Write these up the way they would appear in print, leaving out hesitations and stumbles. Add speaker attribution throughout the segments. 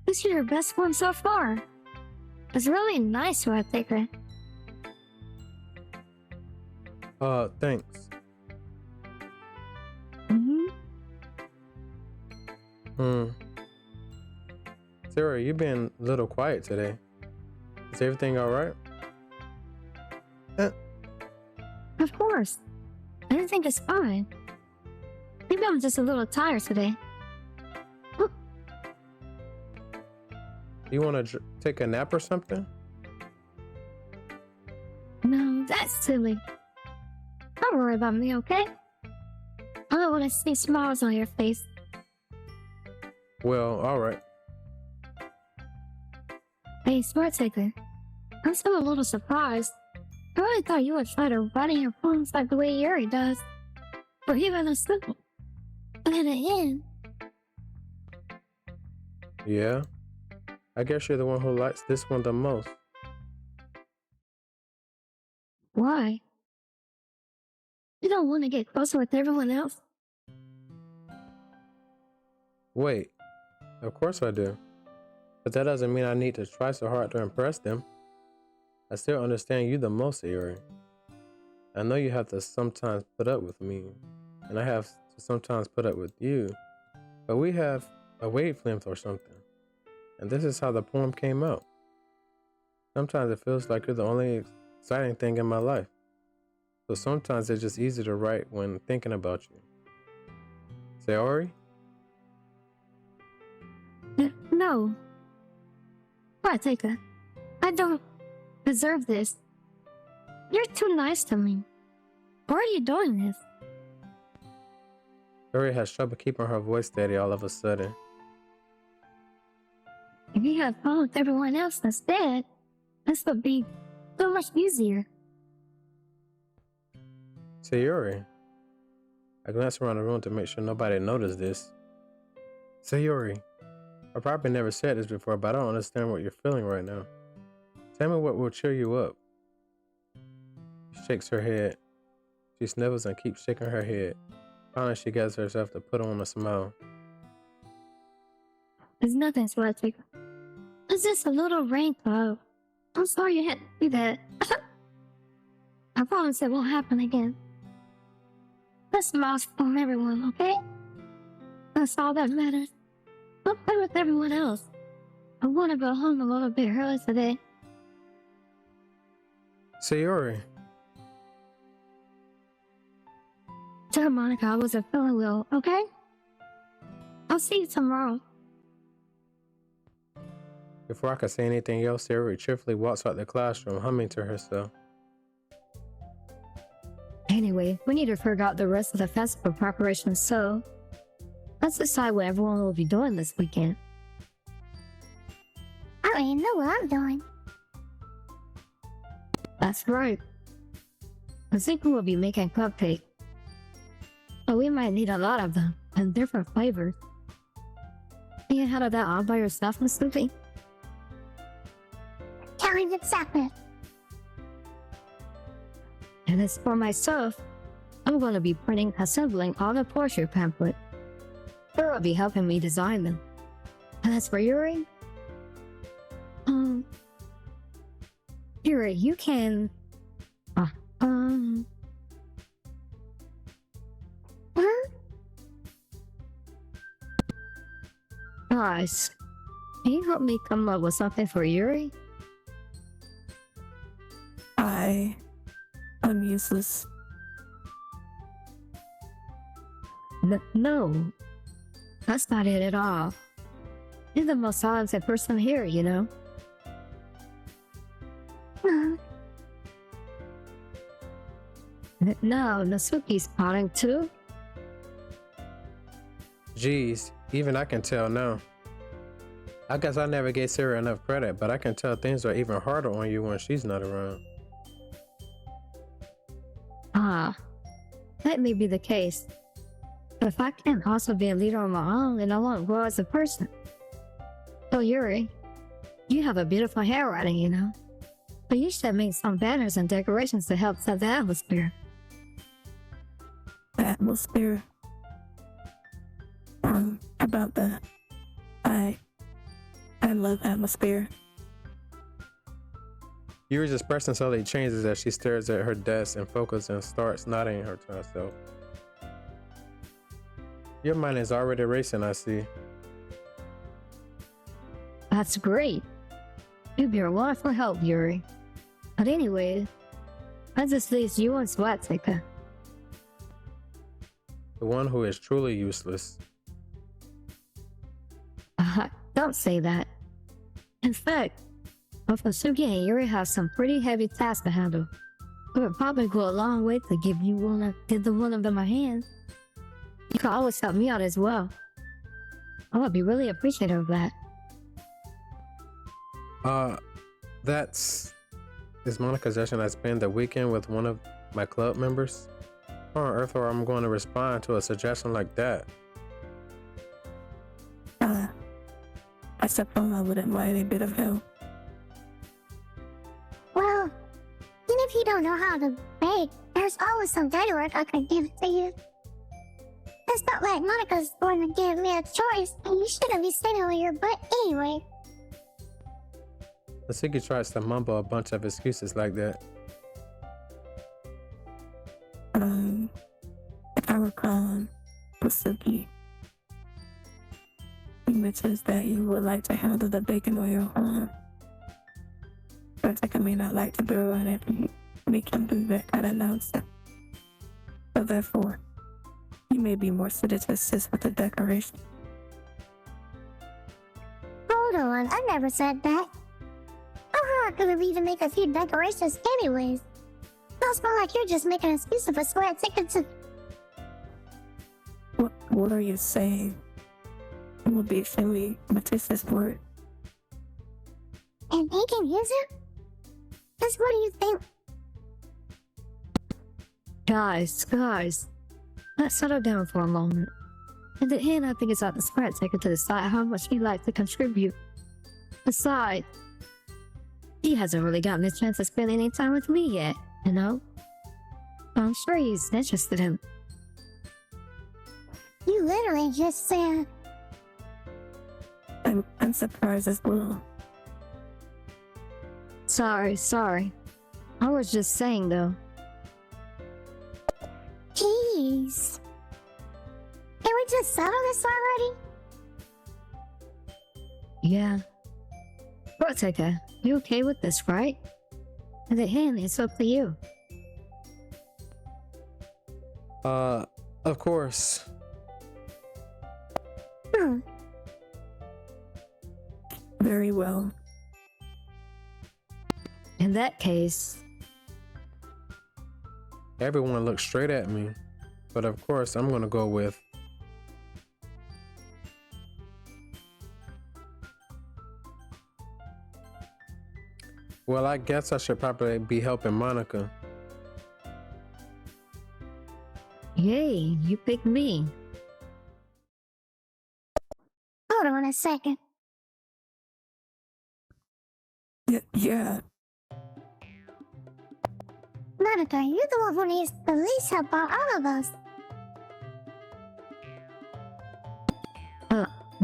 Speaker 1: This is your best one so far. It's really nice to have taken.
Speaker 2: Thanks. Sarah, you've been a little quiet today. Is everything alright?
Speaker 1: Of course. Everything is fine. Maybe I'm just a little tired today.
Speaker 2: You want to take a nap or something?
Speaker 1: No, that's silly. Don't worry about me, okay? I don't want to see smiles on your face.
Speaker 2: Well, alright.
Speaker 1: Hey, Smart Taker. I'm still a little surprised. I really thought you would try to write in your poems like the way Yuri does. Or even a simple. But in the end...
Speaker 2: Yeah? I guess you're the one who likes this one the most.
Speaker 1: Why? You don't want to get closer with everyone else?
Speaker 2: Wait. Of course I do. But that doesn't mean I need to try so hard to impress them. I still understand you the most, Yuri. I know you have to sometimes put up with me, and I have to sometimes put up with you, but we have a wavelength or something, and this is how the poem came out. Sometimes it feels like you're the only exciting thing in my life, so sometimes it's just easy to write when thinking about you. Sayori?
Speaker 1: No. Smart Taker. I don't deserve this. You're too nice to me. Why are you doing this?
Speaker 2: Yuri has trouble keeping her voice steady all of a sudden.
Speaker 1: If you had fun with everyone else instead, this would be so much easier.
Speaker 2: Sayori. I glanced around the room to make sure nobody noticed this. Sayori. I probably never said this before, but I don't understand what you're feeling right now. Tell me what will cheer you up. She shakes her head. She snivels and keeps shaking her head. Finally, she gets herself to put on a smile.
Speaker 1: There's nothing, Smart Taker. It's just a little rain cloud. I'm sorry you had to do that. I promise it won't happen again. Let's smile from everyone, okay? That's all that matters. Don't play with everyone else. I want to go home a little bit early today.
Speaker 2: Sayori.
Speaker 1: Tell Monica I wasn't feeling well, okay? I'll see you tomorrow.
Speaker 2: Before I could say anything else, Sayori cheerfully walks out the classroom, humming to herself.
Speaker 1: Anyway, we need to figure out the rest of the festival preparations, so let's decide what everyone will be doing this weekend. I don't even know what I'm doing. That's right. I think we will be making cupcakes. But we might need a lot of them, and different flavors. You handle that all by yourself, Miss Luffy? Telling exactly. And as for myself, I'm going to be printing, assembling all the portrait pamphlets. Her will be helping me design them. And as for Yuri, Yuri, you can, Guys, can you help me come up with something for Yuri?
Speaker 3: I'm useless.
Speaker 1: No, that's not it at all. You're the most talented person here, you know? No, Nasuki's potting too.
Speaker 2: Geez, even I can tell now. I guess I never gave Sarah enough credit, but I can tell things are even harder on you when she's not around.
Speaker 1: That may be the case. But if I can also be a leader on my own, then I won't grow as a person. So Yuri, you have a beautiful handwriting, you know? But you should make some banners and decorations to help set the atmosphere.
Speaker 3: The atmosphere. About that. I I love atmosphere.
Speaker 2: Yuri's expression slowly changes as she stares at her desk and focuses and starts nodding her to herself. Your mind is already racing, I see.
Speaker 1: That's great. You'd be a wonderful help, Yuri. But anyway, that just leaves you and Swatika.
Speaker 2: The one who is truly useless.
Speaker 1: Don't say that. In fact, both Suki and Yuri have some pretty heavy tasks to handle. It would probably go a long way to give the one of them a hand. You can always help me out as well. I would be really appreciative of that.
Speaker 2: Is Monica's suggestion I spend the weekend with one of my club members? How on earth am I going to respond to a suggestion like that?
Speaker 3: I suppose I wouldn't mind a bit of help.
Speaker 4: Well, even if you don't know how to bake, there's always some dirty work I can give to you. It's not like Monica's going to give me a choice, and you shouldn't be sitting on your butt anyway.
Speaker 2: Suki tries to mumble a bunch of excuses like that.
Speaker 3: If I recall, Suki, you mentioned that you would like to handle the bacon on your own. But I may not like to be around it and make him do that kind of nonsense. So therefore, you may be more suited to assist with the decoration.
Speaker 4: Hold on, I never said that. How hard could it be to make a few decorations anyways? Sounds more like you're just making an excuse of a square ticket to...
Speaker 3: What are you saying? It would be extremely meticulous work.
Speaker 4: And he can use it? Just what do you think?
Speaker 1: Guys, let's settle down for a moment. In the end, I think it's up to Square Taker to decide how much he'd like to contribute. Besides, he hasn't really gotten a chance to spend any time with me yet, you know? I'm sure he's interested in...
Speaker 4: You literally just said...
Speaker 3: I'm surprised as well.
Speaker 1: Sorry. I was just saying, though.
Speaker 4: Jeez. Can we just settle this already?
Speaker 1: Yeah. Square Taker, you okay with this, right? In the end, it's up to you.
Speaker 2: Of course.
Speaker 3: Very well.
Speaker 1: In that case...
Speaker 2: Everyone looks straight at me, but of course I'm gonna go with... Well, I guess I should probably be helping Monica.
Speaker 1: Yay, you picked me.
Speaker 4: Hold on a second.
Speaker 3: Yeah.
Speaker 4: Monica, you're the one who needs the least help out all of us.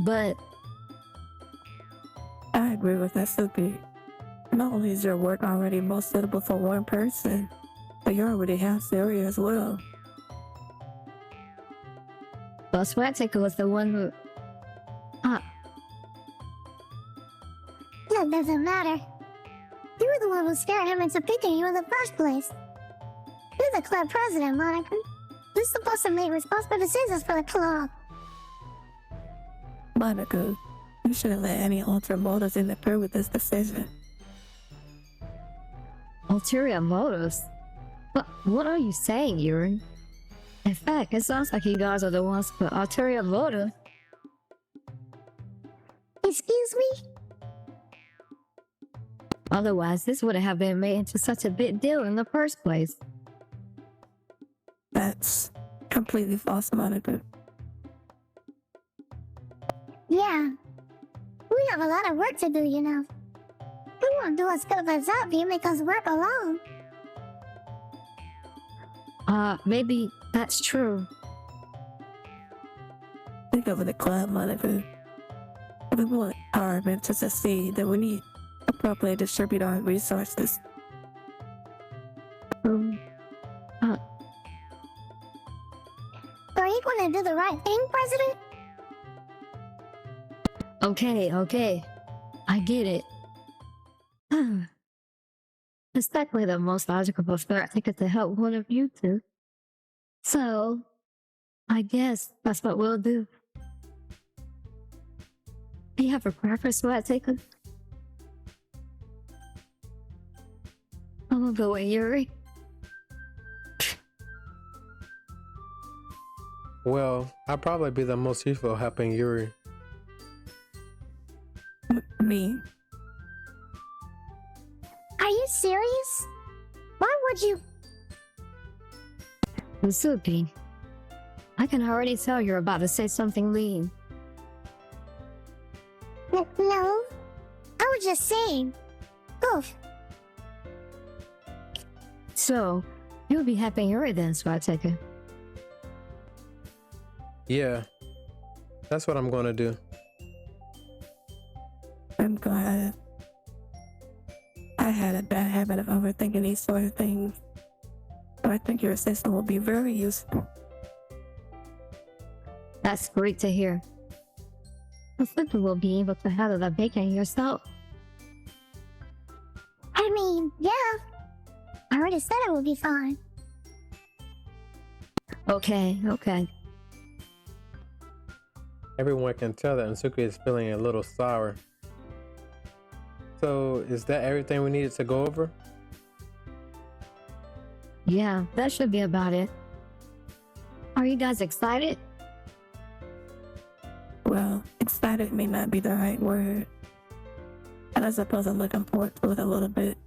Speaker 1: But...
Speaker 3: I agree with that, Suki. Not only is your work already most suitable for one person, but you already have sayori as well.
Speaker 1: But Square Taker was the one who...
Speaker 4: That doesn't matter. You were the one who scared him into picking you in the first place. You're the club president, Monica. You're supposed to make responsible decisions for the club.
Speaker 3: Monica, you shouldn't let any ulterior motives interfere with this decision.
Speaker 1: Ulterior motives? What are you saying, Yuri? In fact, it sounds like you guys are the ones with ulterior motive.
Speaker 4: Excuse me?
Speaker 1: Otherwise, this wouldn't have been made into such a big deal in the first place.
Speaker 3: That's completely false, Monica.
Speaker 4: Yeah. We have a lot of work to do, you know. We won't do as good as that if you make us work alone.
Speaker 1: Maybe that's true.
Speaker 3: Think of the club, Monica. we want our event to succeed, then we need to properly distribute our resources.
Speaker 1: Um, uh,
Speaker 4: Are you going to do the right thing, President?
Speaker 1: okay. I get it. It's definitely the most logical start I think is to help one of you two. So, I guess that's what we'll do. Do you have a preference for that taker? I'm gonna go with Yuri.
Speaker 2: Well, I'll probably be the most useful helping Yuri.
Speaker 3: Me?
Speaker 4: Are you serious? Why would you?
Speaker 1: Suki, I can already tell you're about to say something mean.
Speaker 4: No. I was just saying. Oof.
Speaker 1: So, you'll be helping Yuri then, so I take it.
Speaker 2: Yeah, that's what I'm gonna do.
Speaker 3: I'm glad. I had a bad habit of overthinking these sort of things. So I think your assistant will be very useful.
Speaker 1: That's great to hear. I think you will be able to handle the baking yourself.
Speaker 4: I mean, yeah. I already said it would be fine.
Speaker 1: Okay.
Speaker 2: Everyone can tell that Natsuki is feeling a little sour. So, is that everything we needed to go over?
Speaker 1: Yeah, that should be about it. Are you guys excited?
Speaker 3: Well, excited may not be the right word. And I suppose I'm looking forward to it a little bit.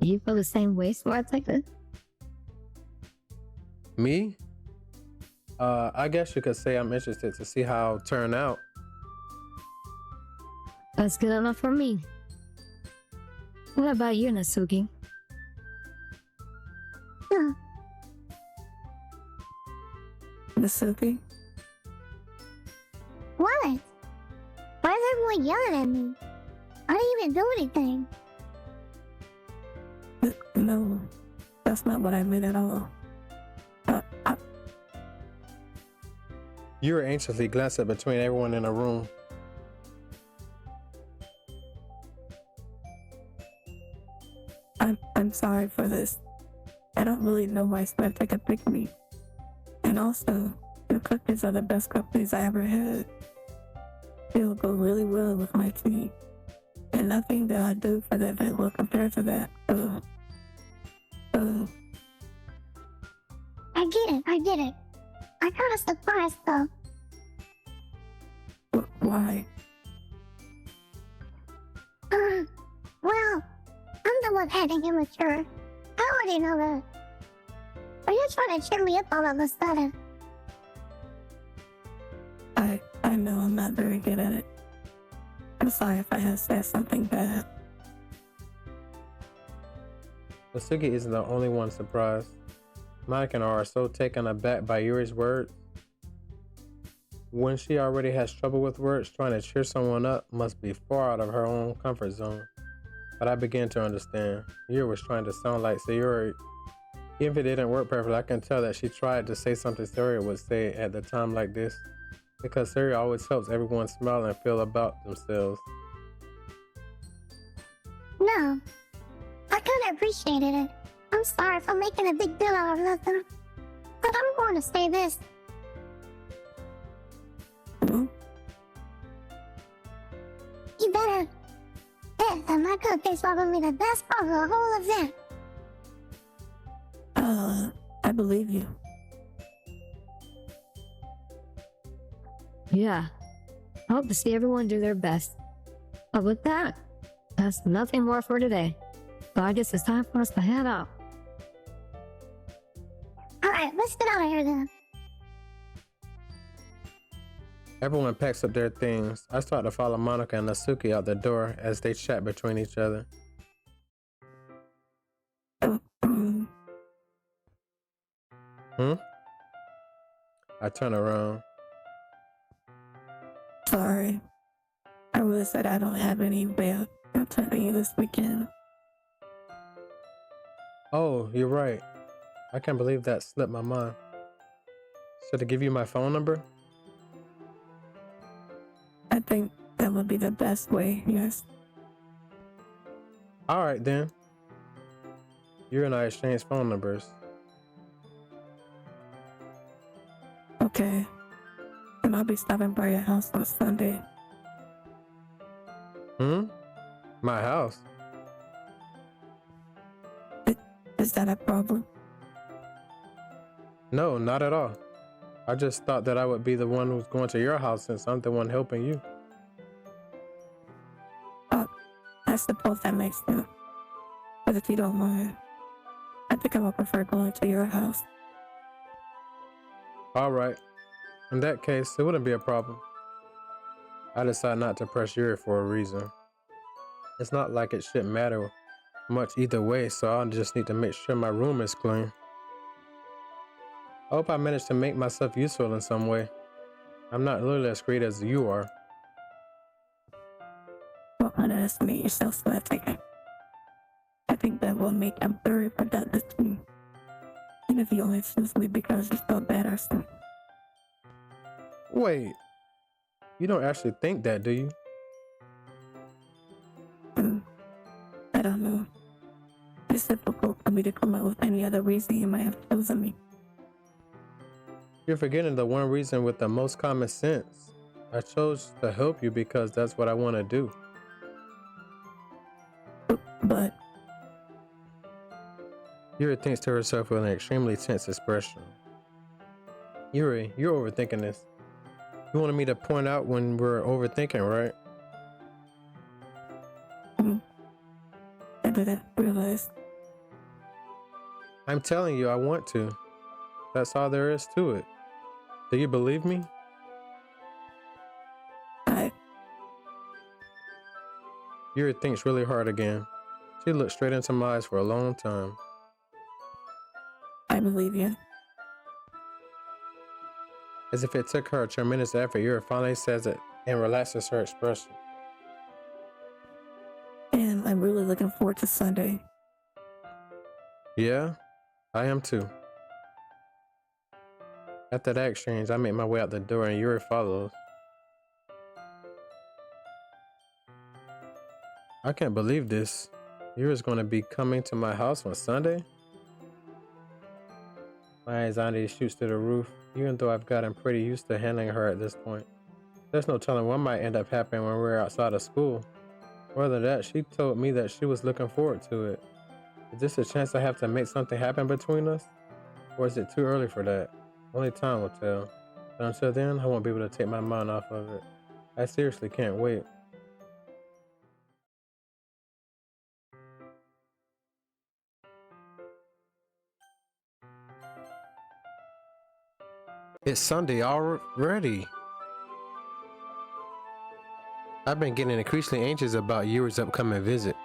Speaker 1: Do you feel the same way, so I take it?
Speaker 2: Me? I guess you could say I'm interested to see how it turn out.
Speaker 1: That's good enough for me. What about you, Natsuki?
Speaker 4: Huh.
Speaker 3: Natsuki?
Speaker 4: What? Why is everyone yelling at me? I didn't even do anything.
Speaker 3: No, that's not what I meant at all.
Speaker 2: Yuri anxiously glanced up between everyone in the room.
Speaker 3: I'm sorry for this. I don't really know why Spencer could pick me. And also, the cookies are the best cookies I ever had. They'll go really well with my tea. And nothing that I do for the event will compare to that.
Speaker 4: I get it. I got a surprise though.
Speaker 3: Why?
Speaker 4: Well, I'm the one acting immature. I already know that. But you're trying to cheer me up all of a sudden.
Speaker 3: I know I'm not very good at it. I'm sorry if I have said something bad.
Speaker 2: Natsuki isn't the only one surprised. Monica and I are so taken aback by Yuri's words. When she already has trouble with words, trying to cheer someone up must be far out of her own comfort zone. But I began to understand. Yuri was trying to sound like Sayori. Even if it didn't work perfectly, I can tell that she tried to say something Sayori would say at a time like this. Because Sayori always helps everyone smile and feel about themselves.
Speaker 4: No. I kinda appreciated it. I'm sorry for making a big deal out of nothing. But I'm going to say this.
Speaker 3: Hmm?
Speaker 4: You better bet that my cupcakes are gonna be the best part of the whole event.
Speaker 3: I believe you.
Speaker 1: Yeah. I hope to see everyone do their best. But with that, that's nothing more for today. So I guess it's time for us to head out.
Speaker 4: Alright, let's get out of here then.
Speaker 2: Everyone packs up their things. I start to follow Monica and Natsuki out the door as they chat between each other. I turn around.
Speaker 3: sorry. I really said I don't have any way of contacting you this weekend.
Speaker 2: Oh, you're right. I can't believe that slipped my mind. Should I give you my phone number?
Speaker 3: I think that would be the best way, yes.
Speaker 2: All right, then. You and I exchanged phone numbers.
Speaker 3: Okay. And I'll be stopping by your house on Sunday.
Speaker 2: My house?
Speaker 3: Is that a problem?
Speaker 2: No, not at all. I just thought that I would be the one who's going to your house since I'm the one helping you.
Speaker 3: I suppose that makes sense. But if you don't mind, I think I would prefer going to your house.
Speaker 2: All right. In that case, it wouldn't be a problem. I decided not to press Yuri for a reason. It's not like it shouldn't matter much either way, so I just need to make sure my room is clean. I hope I managed to make myself useful in some way. I'm not nearly as great as you are.
Speaker 3: Don't underestimate yourself, so I think that will make a very productive team. Even if you only choose me because you feel bad or something.
Speaker 2: Wait, you don't actually think that, do you?
Speaker 3: I don't know. It's difficult for me to come up with any other reason you might have chosen me.
Speaker 2: You're forgetting the one reason with the most common sense. I chose to help you because that's what I want to do.
Speaker 3: But
Speaker 2: Yuri thinks to herself with an extremely tense expression. Yuri, you're overthinking this. You wanted me to point out when we're overthinking, right?
Speaker 3: I didn't realize.
Speaker 2: I'm telling you, I want to. That's all there is to it. Do you believe me? Yuri thinks really hard again. She looked straight into my eyes for a long time.
Speaker 3: I believe you.
Speaker 2: As if it took her a tremendous effort, Yuri finally says it and relaxes her expression.
Speaker 3: And I'm really looking forward to Sunday.
Speaker 2: Yeah, I am too. After that exchange, I make my way out the door and Yuri follows. I can't believe this. Yuri's going to be coming to my house on Sunday? My anxiety shoots to the roof, even though I've gotten pretty used to handling her at this point. There's no telling what might end up happening when we're outside of school. More than that, she told me that she was looking forward to it. Is this a chance I have to make something happen between us? Or is it too early for that? Only time will tell. But until then, I won't be able to take my mind off of it. I seriously can't wait. It's Sunday already. I've been getting increasingly anxious about Yuri's upcoming visit.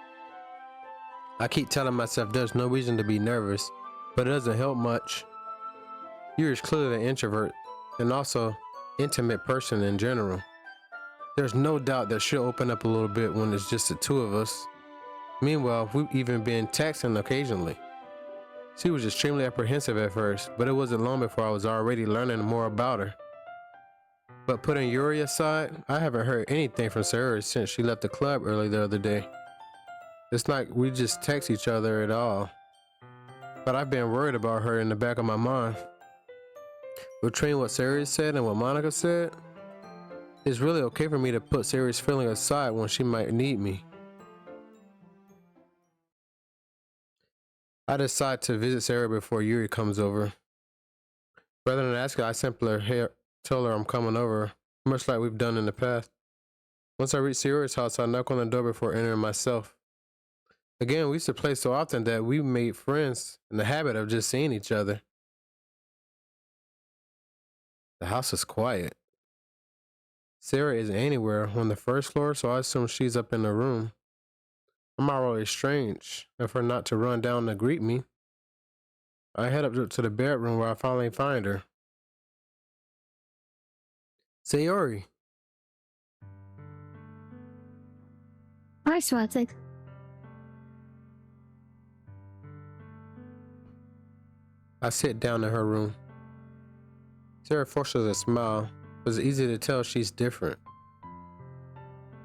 Speaker 2: I keep telling myself there's no reason to be nervous, but it doesn't help much. Yuri's clearly an introvert and also intimate person in general. There's no doubt that she'll open up a little bit when it's just the two of us. Meanwhile, we've even been texting occasionally. She was extremely apprehensive at first, but it wasn't long before I was already learning more about her. But putting Yuri aside, I haven't heard anything from sayori since she left the club early the other day. It's like we just text each other at all. But I've been worried about her in the back of my mind. Between what sayori said and what Monica said, it's really okay for me to put sayori's feeling aside when she might need me. I decide to visit sayori before Yuri comes over. Rather than ask her, I simply tell her I'm coming over, much like we've done in the past. Once I reach sayori's house, I knock on the door before entering myself. Again, we used to play so often that we made friends in the habit of just seeing each other. The house is quiet. Sayori isn't anywhere on the first floor, so I assume she's up in the room. I'm already strange of her not to run down to greet me. I head up to the bedroom where I finally find her. Sayori.
Speaker 1: Hi, Swatik.
Speaker 2: I sit down in her room. Sarah forces a smile, but it's easy to tell she's different.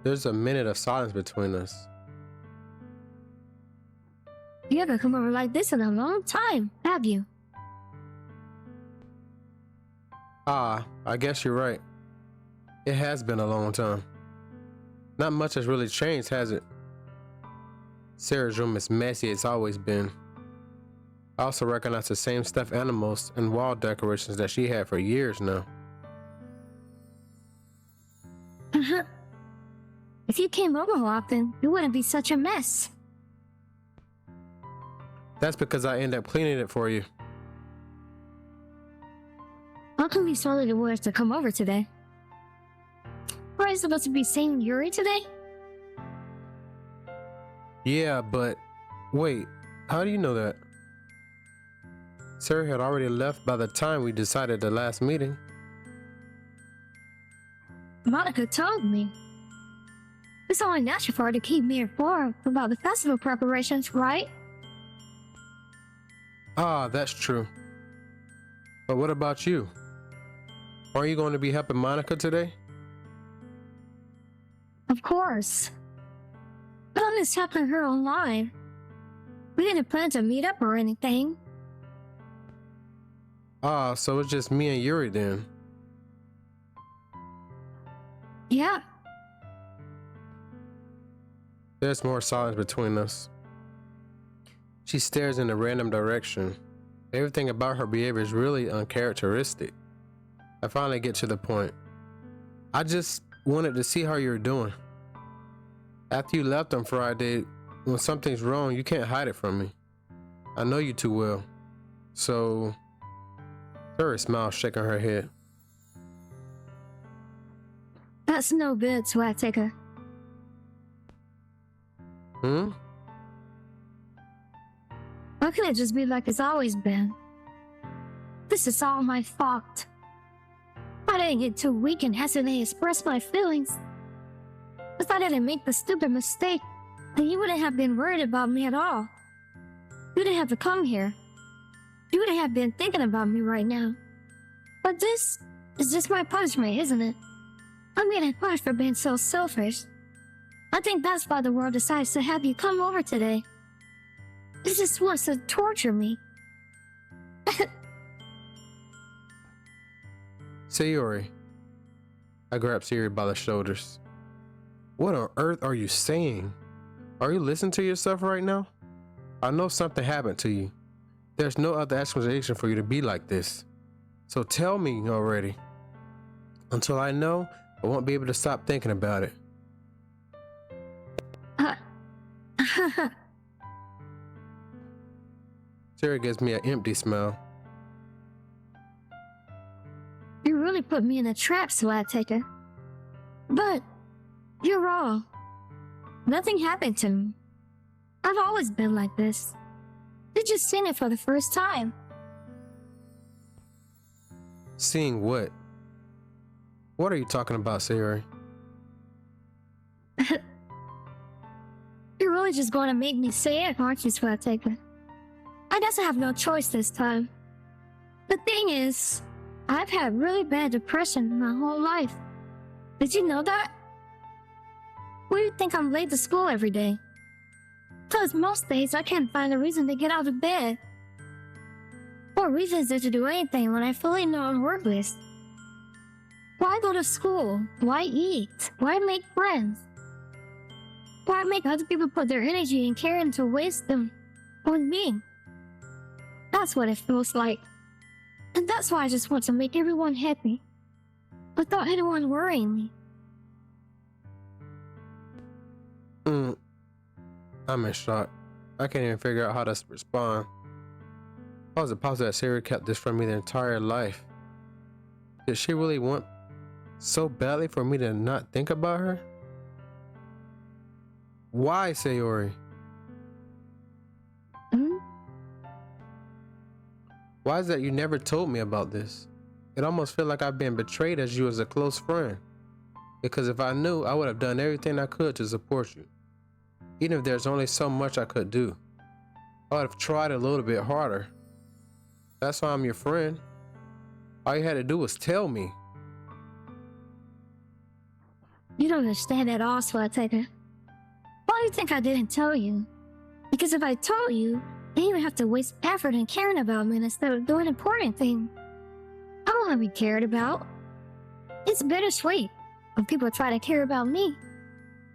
Speaker 2: There's a minute of silence between us.
Speaker 1: You haven't come over like this in a long time, have you?
Speaker 2: Ah, I guess you're right. It has been a long time. Not much has really changed, has it? Sarah's room is messy as it's always been. I also recognize the same stuffed animals and wall decorations that she had for years now.
Speaker 1: If you came over often, it wouldn't be such a mess.
Speaker 2: That's because I end up cleaning it for you.
Speaker 1: How come you swallowed the words to come over today? Were I supposed to be seeing Yuri today?
Speaker 2: Yeah, but wait, how do you know that? Sarah had already left by the time we decided the last meeting.
Speaker 1: Monica told me. It's only natural for her to keep me informed about the festival preparations, right?
Speaker 2: Ah, that's true. But what about you? Are you going to be helping Monica today?
Speaker 1: Of course. But I'm just helping her online. We didn't plan to meet up or anything.
Speaker 2: Ah, so it's just me and Yuri then.
Speaker 1: Yeah.
Speaker 2: There's more silence between us. She stares in a random direction. Everything about her behavior is really uncharacteristic. I finally get to the point. I just wanted to see how you're doing. After you left on Friday, when something's wrong, you can't hide it from me. I know you too well. So, Sarah smiles, shaking her head.
Speaker 1: That's no good, Swateka.
Speaker 2: Hmm?
Speaker 1: Why can't it just be like it's always been? This is all my fault. I didn't get too weak and hesitate to express my feelings. If I didn't make the stupid mistake, then you wouldn't have been worried about me at all. You didn't have to come here. You wouldn't have been thinking about me right now. But this is just my punishment, isn't it? I'm getting punished for being so selfish. I think that's why the world decides to have you come over today. It just wants to torture me.
Speaker 2: Sayori. I grab Sayori by the shoulders. What on earth are you saying? Are you listening to yourself right now? I know something happened to you. There's no other explanation for you to be like this. So tell me already. Until I know, I won't be able to stop thinking about it. Sarah gives me an empty smile.
Speaker 1: You really put me in a trap, Swateka. But you're wrong. Nothing happened to me. I've always been like this. You're just seeing it for the first time.
Speaker 2: Seeing what? What are you talking about, Sayori?
Speaker 1: You're really just going to make me say it, aren't you, Swateka? I guess I have no choice this time. The thing is, I've had really bad depression my whole life. Did you know that? Why do you think I'm late to school every day? Because most days I can't find a reason to get out of bed. What reason is there to do anything when I fully know I'm worthless? Why go to school? Why eat? Why make friends? Why make other people put their energy and care into waste them on me? That's what it feels like. And that's why I just want to make everyone happy, without anyone worrying me.
Speaker 2: I'm in shock. I can't even figure out how to respond. How is it possible that Sarah kept this from me the entire life? Did she really want so badly for me to not think about her? Why, Sayori? Why is that you never told me about this? It almost feels like I've been betrayed as you as a close friend. Because if I knew, I would have done everything I could to support you. Even if there's only so much I could do, I would have tried a little bit harder. That's why I'm your friend. All you had to do was tell me.
Speaker 1: You don't understand at all, Swateka. Why do you think I didn't tell you? Because if I told you, then you would have to waste effort in caring about me instead of doing important thing. I don't want to be cared about. It's bittersweet when people try to care about me.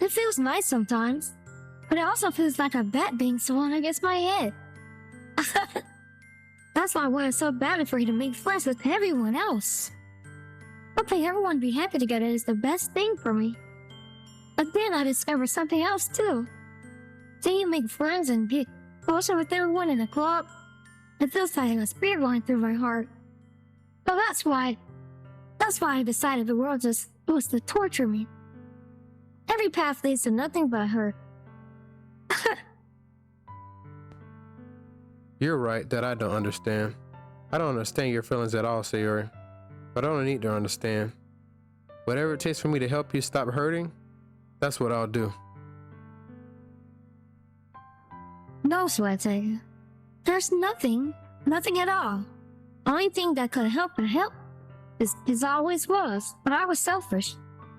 Speaker 1: It feels nice sometimes, but it also feels like a bat being swung against my head. That's why I wanted so badly for you to make friends with everyone else. Hoping everyone would be happy together is the best thing for me. But then I discovered something else too. Seeing you make friends and get closer with everyone in the club, it feels like a spear going through my heart. So that's why I decided the world just was to torture me. Every path leads to nothing but hurt.
Speaker 2: You're right that I don't understand. I don't understand your feelings at all, Sayori. But I don't need to understand. Whatever it takes for me to help you stop hurting, that's what I'll do.
Speaker 1: No, Swatega. There's nothing at all. Only thing that could help is always was, but I was selfish.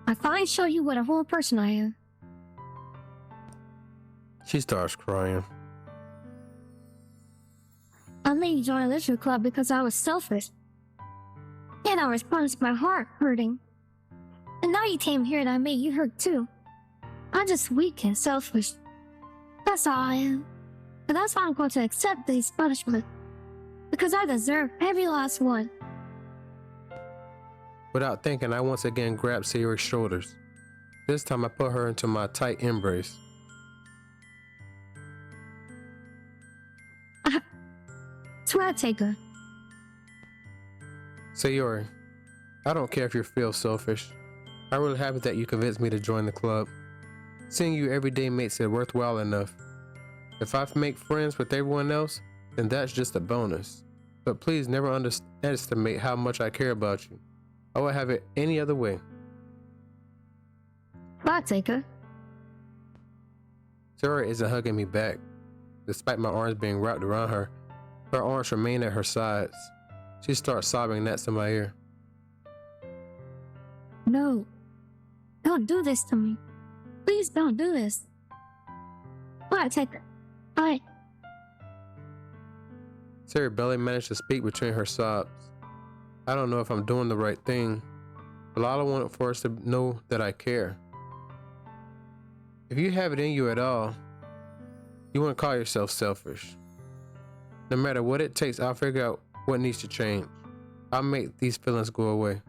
Speaker 1: I finally showed you what a whole person I am.
Speaker 2: She starts crying.
Speaker 1: I made you join a literature club because I was selfish. And I was punished by heart hurting. And now you came here and I made you hurt too. I'm just weak and selfish. That's all I am. But that's why I'm going to accept these punishments. Because I deserve every last one.
Speaker 2: Without thinking, I once again grabbed Sayori's shoulders. This time I put her into my tight embrace.
Speaker 1: Swatega.
Speaker 2: Sayori, I don't care if you feel selfish. I'm really happy that you convinced me to join the club. Seeing you every day makes it worthwhile enough. If I make friends with everyone else, then that's just a bonus. But please never underestimate how much I care about you. I would have it any other way.
Speaker 1: Swatega.
Speaker 2: Sayori isn't hugging me back. Despite my arms being wrapped around her, her arms remain at her sides. She starts sobbing next to my ear.
Speaker 1: No. Don't do this to me. Please don't do this. Swatega.
Speaker 2: Sayori barely managed to speak between her sobs. I don't know if I'm doing the right thing, but all I want for us to know that I care. If you have it in you at all, you wouldn't call yourself selfish. No matter what it takes, I'll figure out what needs to change. I'll make these feelings go away.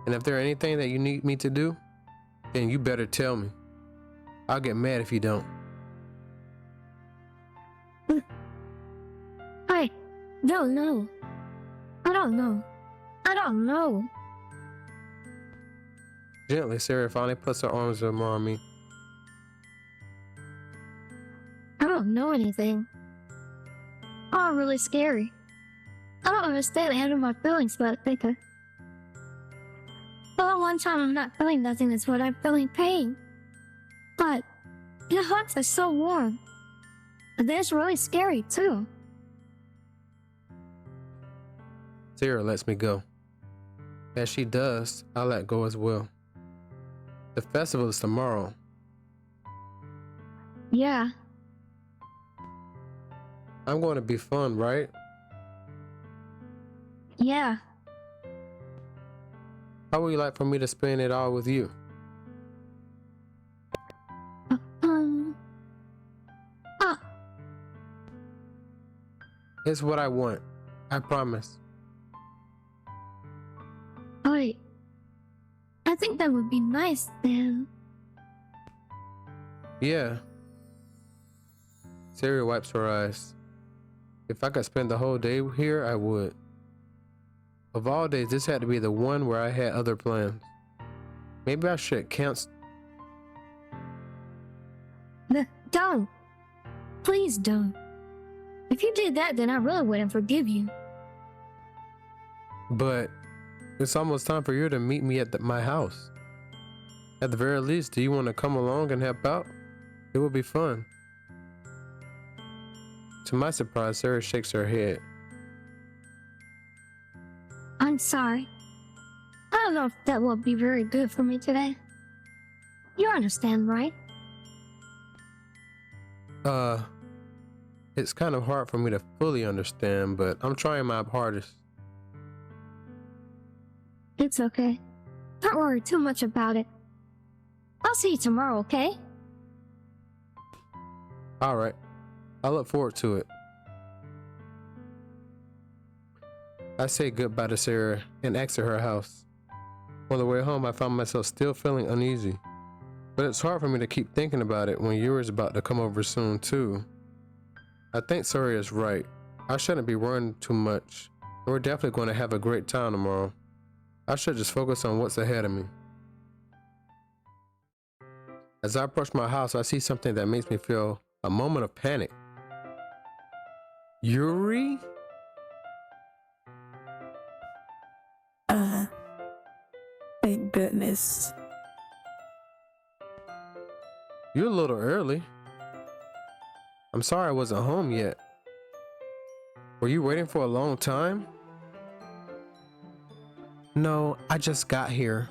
Speaker 2: And if there's anything that you need me to do, then you better tell me. I'll get mad if you don't.
Speaker 1: I don't know. I don't know. I don't know.
Speaker 2: Gently, Sayori finally puts her arms around me.
Speaker 1: I don't know anything. Oh, really scary. I don't understand handling my feelings, but Swatega. Well, one time I'm not feeling nothing is what I'm feeling pain. But your hugs are so warm. But that's really scary too.
Speaker 2: Sayori lets me go. As she does, I let go as well. The festival is tomorrow.
Speaker 1: Yeah.
Speaker 2: I'm going to be fun, right?
Speaker 1: Yeah.
Speaker 2: How would you like for me to spend it all with you? It's what I want. I promise.
Speaker 1: I think that would be nice then.
Speaker 2: Yeah. Sayori wipes her eyes. If I could spend the whole day here, I would. Of all days, this had to be the one where I had other plans. Maybe I should cancel.
Speaker 1: Don't. Please don't. If you did that, then I really wouldn't forgive you.
Speaker 2: But it's almost time for you to meet me at my house. At the very least, do you want to come along and help out? It will be fun. To my surprise, Sarah shakes her head.
Speaker 1: I'm sorry. I don't know if that will be very good for me today. You understand, right?
Speaker 2: It's kind of hard for me to fully understand, but I'm trying my hardest.
Speaker 1: It's okay. Don't worry too much about it. I'll see you tomorrow, okay?
Speaker 2: Alright, I look forward to it. I say goodbye to Sarah and exit her house. On the way home, I found myself still feeling uneasy. But it's hard for me to keep thinking about it when Yuri's about to come over soon, too. I think Sayori is right. I shouldn't be worrying too much. We're definitely going to have a great time tomorrow. I should just focus on what's ahead of me. As I approach my house, I see something that makes me feel a moment of panic. Yuri?
Speaker 3: Thank goodness.
Speaker 2: You're a little early. I'm sorry I wasn't home yet. Were you waiting for a long time? No, I just got here.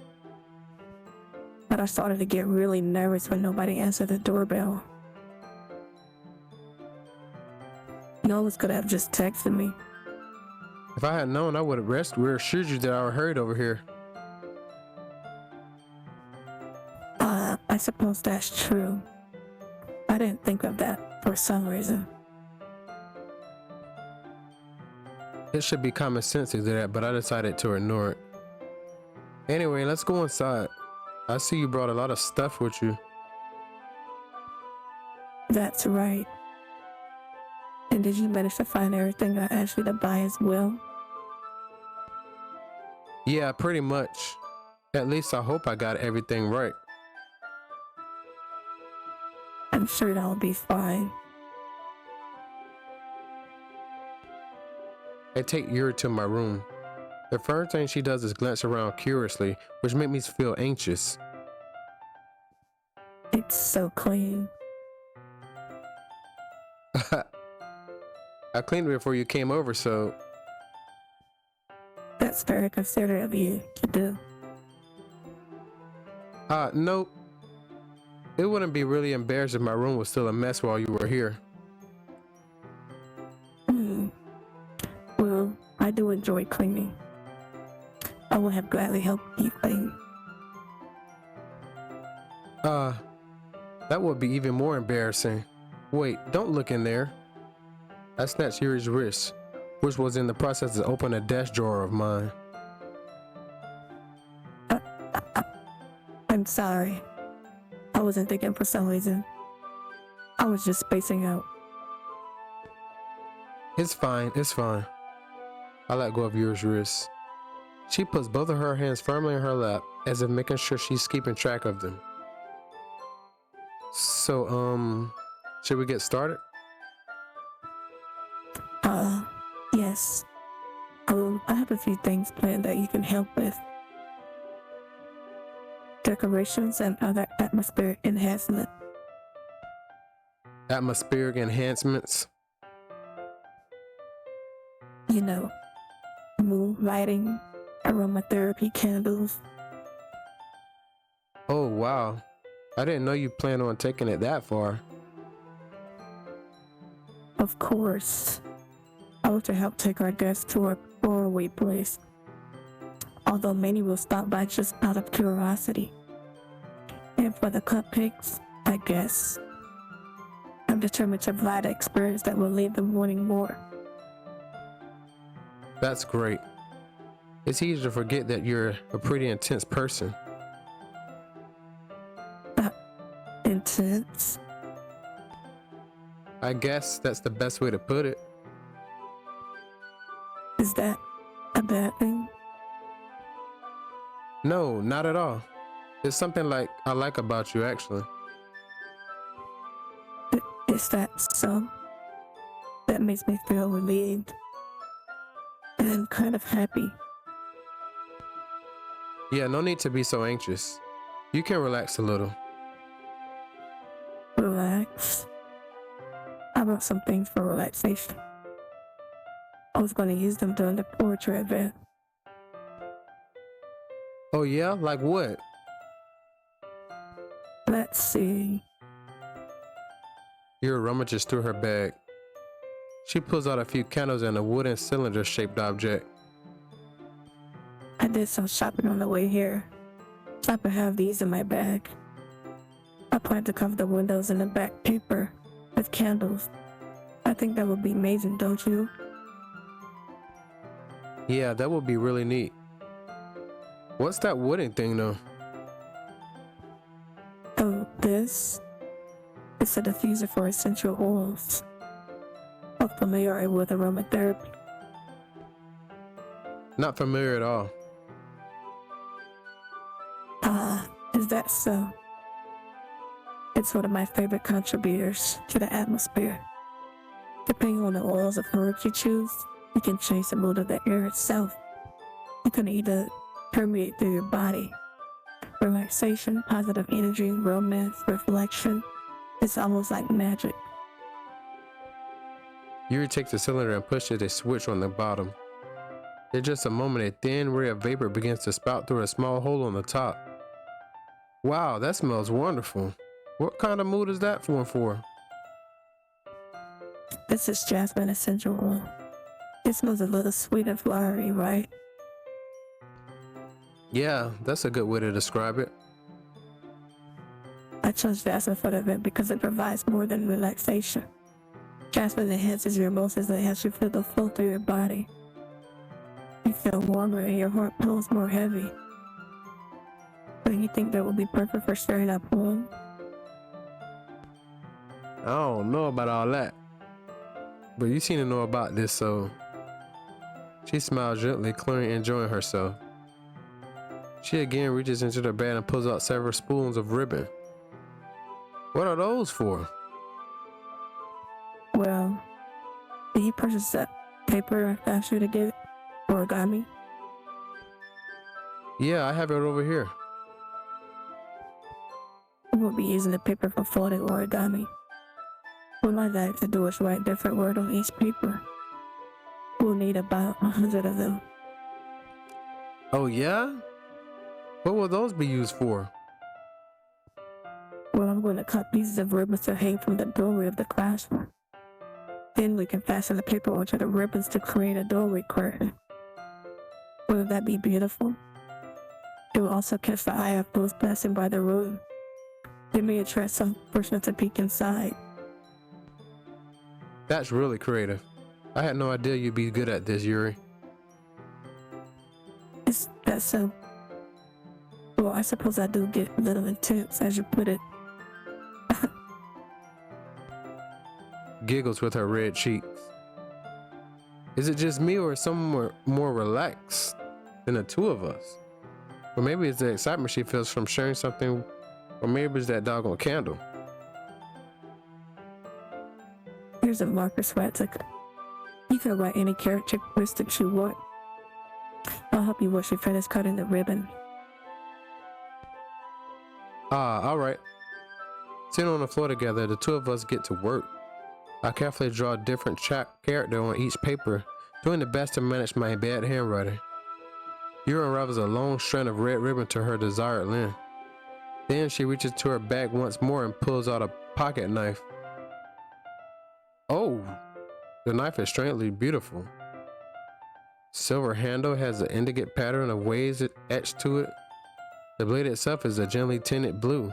Speaker 3: But I started to get really nervous when nobody answered the doorbell. You always could have just texted me.
Speaker 2: If I had known, I would have reassured you that I hurried over here.
Speaker 3: I suppose that's true. I didn't think of that for some reason.
Speaker 2: It should be common sense to do that, but I decided to ignore it. Anyway, let's go inside. I see you brought a lot of stuff with you.
Speaker 3: That's right. And did you manage to find everything I asked you to buy as well?
Speaker 2: Yeah, pretty much. At least I hope I got everything right.
Speaker 3: I'm sure that'll be fine.
Speaker 2: I take Yuri to my room. The first thing she does is glance around curiously, which makes me feel anxious.
Speaker 3: It's so clean.
Speaker 2: I cleaned it before you came over, so...
Speaker 3: That's very considerate of you to do.
Speaker 2: Nope. It wouldn't be really embarrassed if my room was still a mess while you were here.
Speaker 3: Well, I do enjoy cleaning. I would have gladly helped you clean.
Speaker 2: That would be even more embarrassing. Wait, don't look in there. I snatched Yuri's wrist, which was in the process of opening a desk drawer of mine.
Speaker 3: I'm sorry. I wasn't thinking for some reason. I was just spacing out.
Speaker 2: It's fine, it's fine. I let go of Yuri's wrist. She puts both of her hands firmly in her lap, as if making sure she's keeping track of them. So, should we get started?
Speaker 3: Yes. I have a few things planned that you can help with. Decorations and other atmospheric enhancement.
Speaker 2: Atmospheric enhancements?
Speaker 3: You know, mood lighting, aromatherapy candles.
Speaker 2: Oh, wow. I didn't know you planned on taking it that far.
Speaker 3: Of course. I want to help take our guests to a faraway place. Although many will stop by just out of curiosity. And for the cupcakes, I guess, I'm determined to provide an experience that will leave them wanting more.
Speaker 2: That's great. It's easy to forget that you're a pretty intense person.
Speaker 3: Intense?
Speaker 2: I guess that's the best way to put it.
Speaker 3: Is that a bad thing?
Speaker 2: No, not at all. It's something I like about you, actually.
Speaker 3: Is that so? That makes me feel relieved. And I'm kind of happy.
Speaker 2: Yeah, no need to be so anxious. You can relax a little.
Speaker 3: Relax. I about some things for relaxation? I was going to use them during the poetry event.
Speaker 2: Oh yeah? Like what?
Speaker 3: Let's see.
Speaker 2: Yuri rummages through her bag. She pulls out a few candles and a wooden cylinder-shaped object.
Speaker 3: I did some shopping on the way here, so I have these in my bag. I plan to cover the windows in the back paper with candles. I think that would be amazing, don't you?
Speaker 2: Yeah, that would be really neat. What's that wooden thing though?
Speaker 3: Oh, this? It's a diffuser for essential oils. I'm familiar with aromatherapy.
Speaker 2: Not familiar at all.
Speaker 3: Is that so? It's one of my favorite contributors to the atmosphere. Depending on the oils of herbs you choose, you can change the mood of the air itself. You can either permeate through your body. Relaxation, positive energy, romance, reflection. It's almost like magic.
Speaker 2: Yuri takes the cylinder and pushes a switch on the bottom. In just a moment, a thin ray of vapor begins to spout through a small hole on the top. Wow, that smells wonderful. What kind of mood is that one for?
Speaker 3: This is jasmine essential oil. It smells a little sweet and flowery, right?
Speaker 2: Yeah, that's a good way to describe it.
Speaker 3: I chose jasmine for the event because it provides more than relaxation. Jasmine enhances your emotions and helps you feel the flow through your body. You feel warmer and your heart pulls more heavy. Do you think that would be perfect for stirring up poem?
Speaker 2: I don't know about all that, but you seem to know about this, so... She smiles gently, clearly enjoying herself. She again reaches into the bag and pulls out several spoons of ribbon. What are those for?
Speaker 3: Well, did you purchase that paper I asked you to get? Origami?
Speaker 2: Yeah, I have it over here.
Speaker 3: We'll be using the paper for folded origami. What I'd like to do is write a different word on each paper. We'll need about 100 of them.
Speaker 2: Oh yeah? What will those be used for?
Speaker 3: Well, I'm going to cut pieces of ribbons to hang from the doorway of the classroom. Then we can fasten the paper onto the ribbons to create a doorway curtain. Wouldn't that be beautiful? It will also catch the eye of those passing by the room. It may attract some person to peek inside.
Speaker 2: That's really creative. I had no idea you'd be good at this, Yuri.
Speaker 3: Is that so? Well, I suppose I do get a little intense, as you put it.
Speaker 2: Giggles with her red cheeks. Is it just me, or is someone more relaxed than the two of us? Or maybe it's the excitement she feels from sharing something, or maybe it's that doggone candle.
Speaker 3: Here's a marker swastika. You can write any characteristics you want. I'll help you once you finish cutting the ribbon.
Speaker 2: All right. Sitting on the floor together, the two of us get to work. I carefully draw a different character on each paper, doing the best to manage my bad handwriting. Yuri unravels a long strand of red ribbon to her desired length. Then she reaches to her bag once more and pulls out a pocket knife. Oh, the knife is strangely beautiful. Silver handle has an intricate pattern of waves etched to it. The blade itself is a gently tinted blue.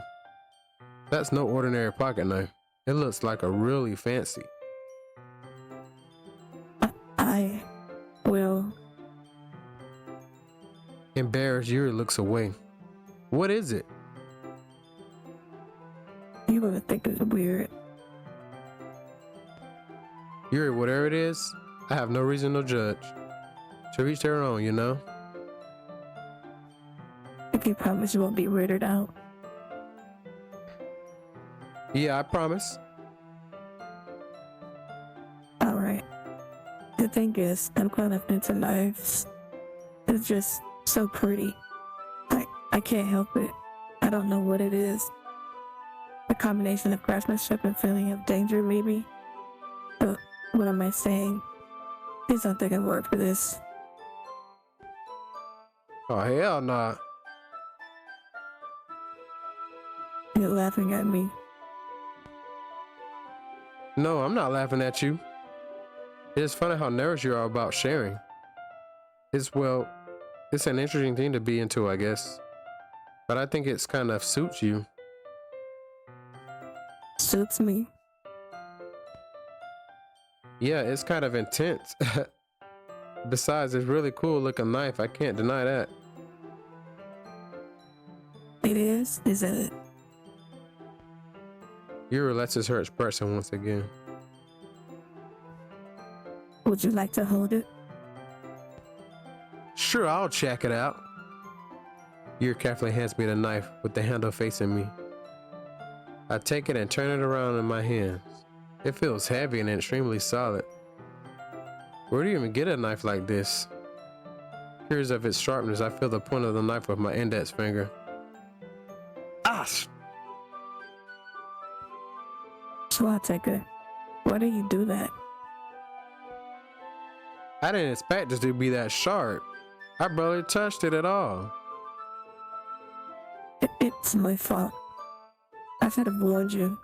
Speaker 2: That's no ordinary pocket knife. It looks like a really fancy.
Speaker 3: I will.
Speaker 2: Embarrassed, Yuri looks away. What is it?
Speaker 3: You're gonna think it's weird.
Speaker 2: Yuri, whatever it is, I have no reason to judge. To each their own, you know?
Speaker 3: If you promise you won't be weirded out.
Speaker 2: Yeah, I promise.
Speaker 3: Alright. The thing is, I'm kind of into knives. It's just so pretty. I can't help it. I don't know what it is. A combination of craftsmanship and feeling of danger, maybe. What am I saying? Please don't take a word for this.
Speaker 2: Oh, hell nah.
Speaker 3: You're laughing at me.
Speaker 2: No, I'm not laughing at you. It's funny how nervous you are about sharing. It's an interesting thing to be into, I guess. But I think it's kind of suits you.
Speaker 3: Suits me.
Speaker 2: Yeah, it's kind of intense. Besides, it's really cool looking knife. I can't deny that.
Speaker 3: It is, isn't it?
Speaker 2: Yuri lets us her expression once again.
Speaker 3: Would you like to hold it?
Speaker 2: Sure, I'll check it out. Yuri carefully hands me the knife with the handle facing me. I take it and turn it around in my hands. It feels heavy and extremely solid. Where do you even get a knife like this? Curious of its sharpness, I feel the point of the knife with my index finger. Ah!
Speaker 3: Swateka, why do you do that?
Speaker 2: I didn't expect this to be that sharp. I barely touched it at all.
Speaker 3: It's my fault. I should have warned you.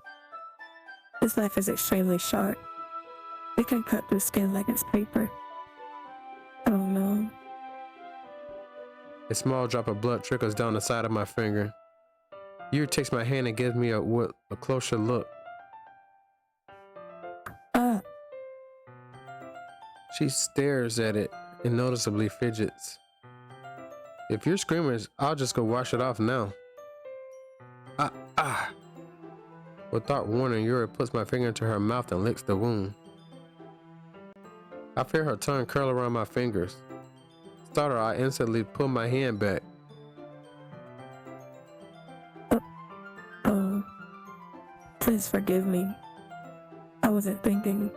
Speaker 3: This knife is extremely sharp. It can cut through skin like it's paper. Oh no.
Speaker 2: A small drop of blood trickles down the side of my finger. Yuri takes my hand and gives me a closer look.
Speaker 3: Ah,
Speaker 2: She stares at it and noticeably fidgets. If you're screaming, I'll just go wash it off now. Without warning, Yuri puts my finger into her mouth and licks the wound. I feel her tongue curl around my fingers. Startled, I instantly pull my hand back.
Speaker 3: oh. Please forgive me. I wasn't thinking.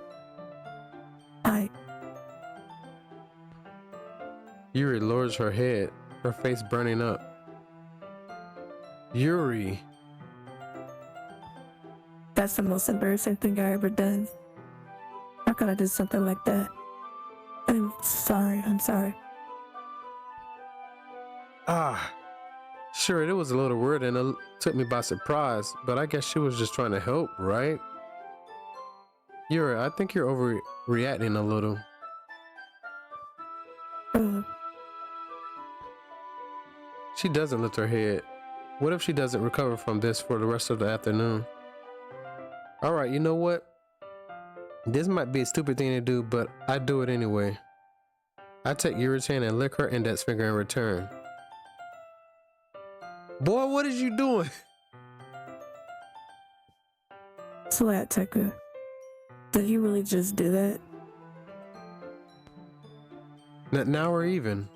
Speaker 2: Yuri lowers her head, her face burning up. Yuri.
Speaker 3: That's the most embarrassing thing I ever done. How could I do something like that? I'm sorry.
Speaker 2: Sure, it was a little weird and it took me by surprise, but I guess she was just trying to help, right? Yuri, I think you're overreacting a little. She doesn't lift her head. What if she doesn't recover from this for the rest of the afternoon? Alright, you know what? This might be a stupid thing to do, but I do it anyway. I take Yuri's hand and lick her index finger in return. Boy, what is you doing?
Speaker 3: Swateka, did you really just do that?
Speaker 2: Now we're even.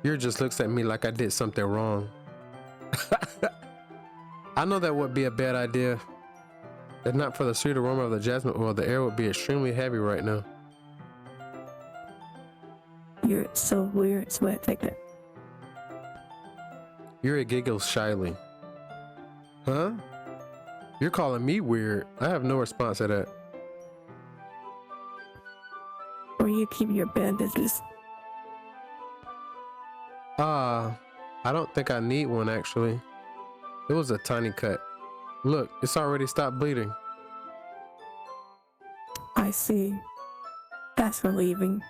Speaker 2: Yuri just looks at me like I did something wrong. I know that would be a bad idea. If not for the sweet aroma of the jasmine oil, the air would be extremely heavy right now.
Speaker 3: You're so weird, Swateka.
Speaker 2: Yuri giggles shyly. Huh? You're calling me weird. I have no response to that.
Speaker 3: Where you keep your bandages?
Speaker 2: I don't think I need one actually. It was a tiny cut. Look, it's already stopped bleeding.
Speaker 3: I see. That's relieving.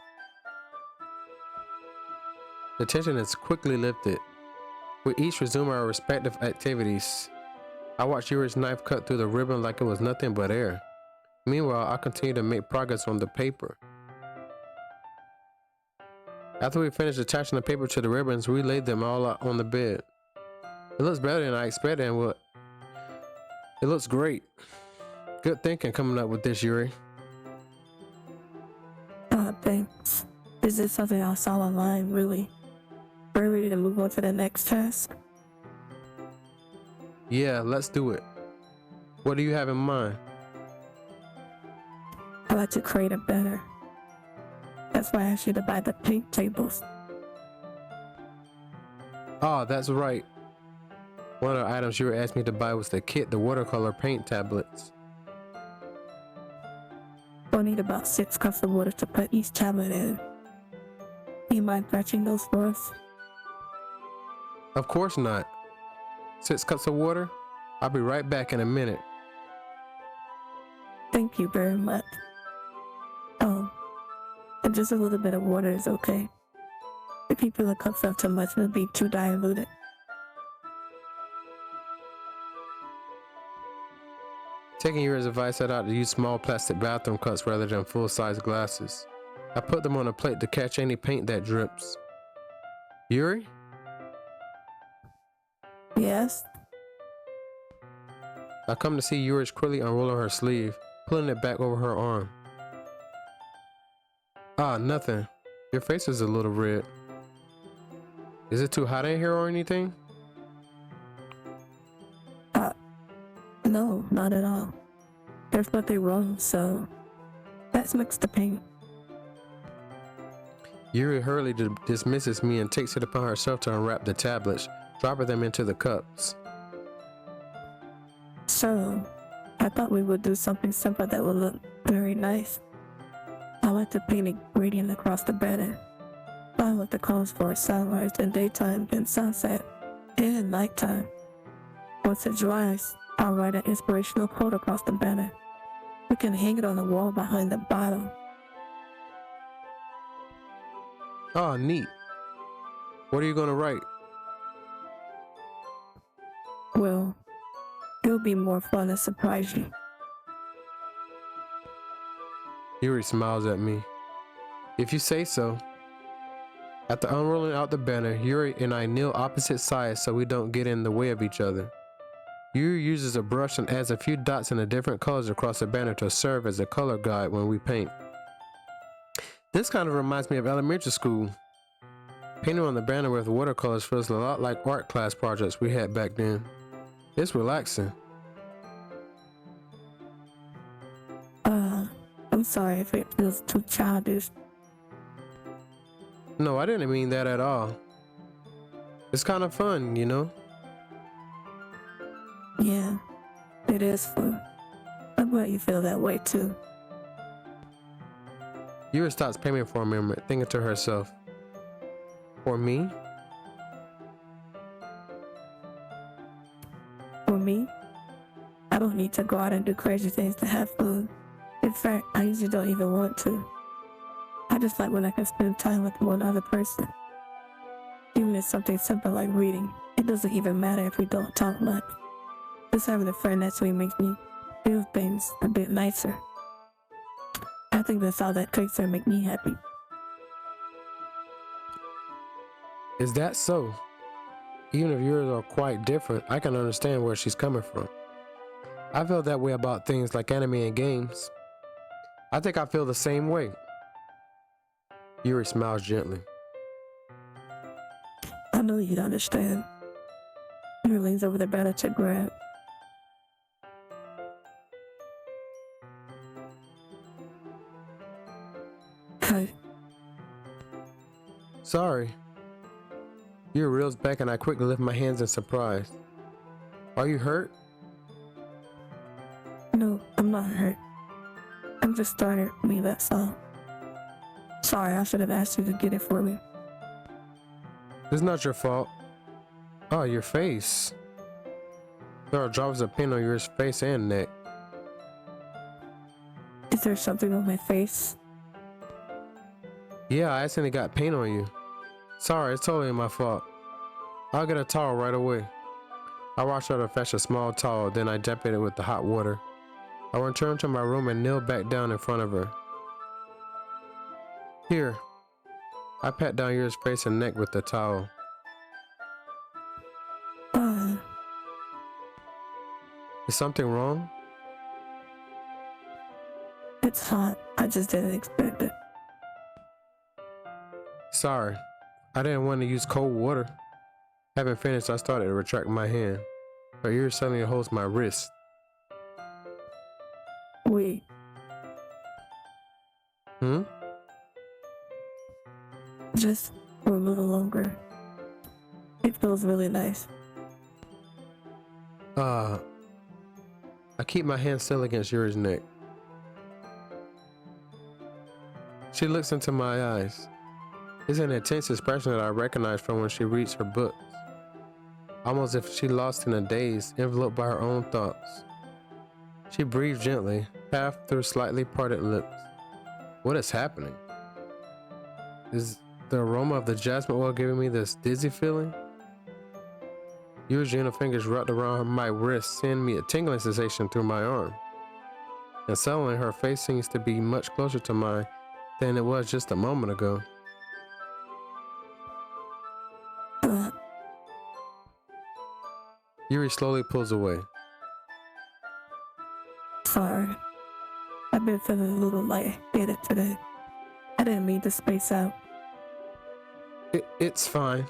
Speaker 2: The tension is quickly lifted. We each resume our respective activities. I watch Yuri's knife cut through the ribbon like it was nothing but air. Meanwhile, I continue to make progress on the paper. After we finish attaching the paper to the ribbons, we laid them all out on the bed. It looks better than I expected and it looks great. Good thinking coming up with this, Yuri.
Speaker 3: Thanks. This is something I saw online, really. We're ready to move on to the next task.
Speaker 2: Yeah, let's do it. What do you have in mind?
Speaker 3: I'd like to create a banner. That's why I asked you to buy the pink tables.
Speaker 2: Ah, that's right. One of the items you asked me to buy was the kit, the watercolor paint tablets.
Speaker 3: We'll need about 6 cups of water to put each tablet in. You mind fetching those for us?
Speaker 2: Of course not. 6 cups of water? I'll be right back in a minute.
Speaker 3: Thank you very much. Oh, and just a little bit of water is okay. If you fill the cups up too much, it'll be too diluted.
Speaker 2: Taking Yuri's advice, I ought to use small plastic bathroom cups rather than full-size glasses. I put them on a plate to catch any paint that drips. Yuri?
Speaker 3: Yes?
Speaker 2: I come to see Yuri's quickly unrolling her sleeve, pulling it back over her arm. Ah, nothing. Your face is a little red. Is it too hot in here or anything?
Speaker 3: No, not at all. There's nothing wrong, so let's mix the paint.
Speaker 2: Yuri hurriedly dismisses me and takes it upon herself to unwrap the tablets, dropping them into the cups.
Speaker 3: So, I thought we would do something simple that would look very nice. I like to paint a gradient across the banner. I like the colors for sunrise and daytime and sunset and nighttime. Once it dries, I'll write an inspirational quote across the banner. We can hang it on the wall behind the bottle.
Speaker 2: Oh, neat. What are you gonna write?
Speaker 3: Well, it'll be more fun to surprise you.
Speaker 2: Yuri smiles at me. If you say so. After unrolling out the banner, Yuri and I kneel opposite sides so we don't get in the way of each other. Yuri uses a brush and adds a few dots in the different colors across the banner to serve as a color guide when we paint. This kind of reminds me of elementary school. Painting on the banner with watercolors feels a lot like art class projects we had back then. It's relaxing.
Speaker 3: I'm sorry if it feels too childish.
Speaker 2: No, I didn't mean that at all. It's kind of fun, you know?
Speaker 3: Yeah, it is fun. I'm glad you feel that way too.
Speaker 2: Yuri stops painting for a moment, thinking to herself, for me?
Speaker 3: For me, I don't need to go out and do crazy things to have fun. In fact, I usually don't even want to. I just like when I can spend time with one other person. Even if it's something simple like reading, it doesn't even matter if we don't talk much. Just having a friend actually makes me feel things a bit nicer. I think that's all that takes to make me happy.
Speaker 2: Is that so? Even if yours are quite different, I can understand where she's coming from. I feel that way about things like anime and games. I think I feel the same way. Yuri smiles gently.
Speaker 3: I know you'd understand. Yuri leans over the banner to grab. Hey,
Speaker 2: Sorry. Yuri reels back and I quickly lift my hands in surprise. Are you hurt?
Speaker 3: no, I'm not hurt. I'm just tired, me, that's all. Sorry, I should have asked you to get it for me.
Speaker 2: It's not your fault. Oh, your face. There are drops of paint on your face and neck.
Speaker 3: Is there something on my face?
Speaker 2: Yeah, I accidentally got paint on you. Sorry, it's totally my fault. I'll get a towel right away. I rush out to fetch a small towel, then I dip it with the hot water. I return to my room and kneel back down in front of her. Here. I pat down Yuri's face and neck with the towel. Is something wrong?
Speaker 3: It's hot. I just didn't expect it.
Speaker 2: Sorry. I didn't want to use cold water. Having finished, I started to retract my hand, but Yuri suddenly holds my wrist.
Speaker 3: Wait, just for a little longer. It feels really nice.
Speaker 2: I keep my hand still against Yuri's neck. She looks into my eyes. It's an intense expression that I recognize from when she reads her books. Almost as if she lost in a daze, enveloped by her own thoughts. She breathes gently, half through slightly parted lips. What is happening? Is the aroma of the jasmine oil giving me this dizzy feeling? Yuri's gentle fingers wrapped around my wrist send me a tingling sensation through my arm. And suddenly her face seems to be much closer to mine than it was just a moment ago. Yuri slowly pulls away.
Speaker 3: Sorry. I've been feeling a little lightheaded today. I didn't mean to space out.
Speaker 2: It's fine.